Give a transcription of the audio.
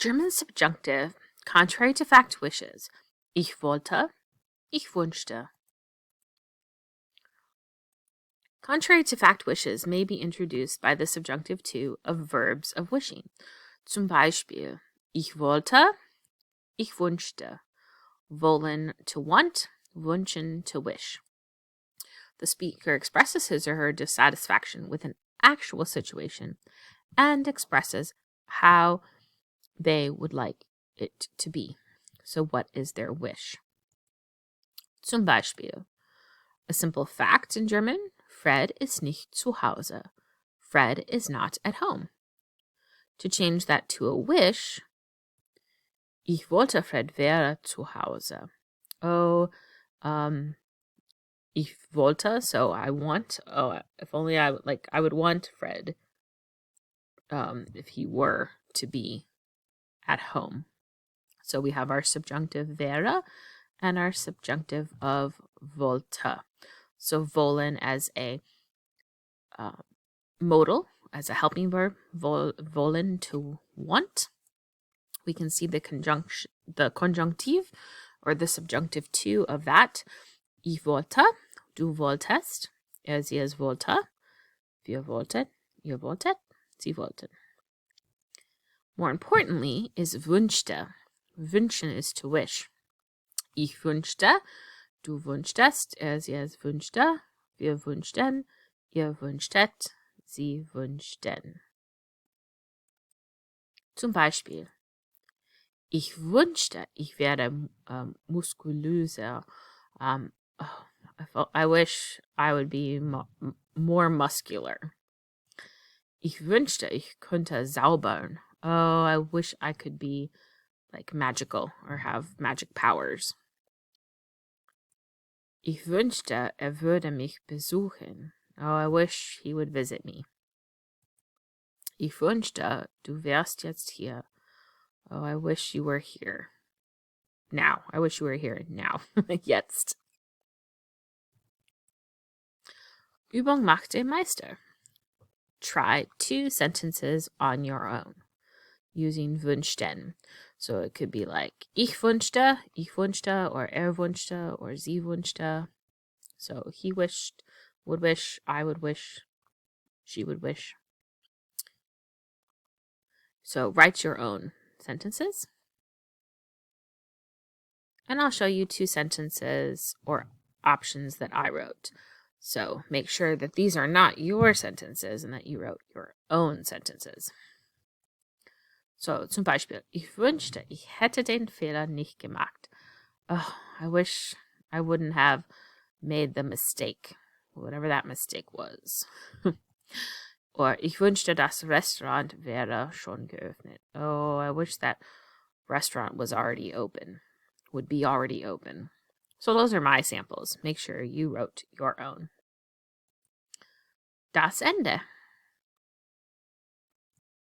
German subjunctive, contrary to fact, wishes. Ich wollte, ich wünschte. Contrary to fact wishes may be introduced by the subjunctive to of verbs of wishing. Zum Beispiel, ich wollte, ich wünschte. Wollen, to want, wünschen, to wish. The speaker expresses his or her dissatisfaction with an actual situation and expresses how they would like it to be. So what is their wish? Zum Beispiel, a simple fact in German, Fred ist nicht zu Hause. Fred is not at home. To change that to a wish, ich wollte Fred wäre zu Hause. Oh, ich wollte, so I want. Oh, if only I would want Fred if he were to be at home. So we have our subjunctive wäre and our subjunctive of wollte. So wollen as a modal, as a helping verb, wollen, to want. We can see the Konjunktiv, or the subjunctive to of that. Ich wollte, du wolltest, sie es wollte, wir wollten, ihr wolltet, sie wollten. More importantly is wünschte. Wünschen is to wish. Ich wünschte, du wünschtest, sie es wünschte, wir wünschten, ihr wünschtet, sie wünschten. Zum Beispiel, ich wünschte, ich werde muskulöser. I wish I would be more muscular. Ich wünschte, ich könnte zaubern. Oh, I wish I could be like magical or have magic powers. Ich wünschte, würde mich besuchen. Oh, I wish he would visit me. Ich wünschte, du wärst jetzt hier. Oh, I wish you were here. Now. I wish you were here now. Jetzt. Übung macht den Meister. Try 2 sentences on your own using wünschten. So it could be like ich wünschte, or wünschte, or sie wünschte. So he wished, would wish, I would wish, she would wish. So write your own sentences. And I'll show you 2 sentences or options that I wrote. So make sure that these are not your sentences and that you wrote your own sentences. So zum Beispiel, ich wünschte, ich hätte den Fehler nicht gemacht. Oh, I wish I wouldn't have made the mistake, whatever that mistake was. Or ich wünschte, das Restaurant wäre schon geöffnet. Oh, I wish that restaurant was already open, would be already open. So those are my samples. Make sure you wrote your own. Das Ende.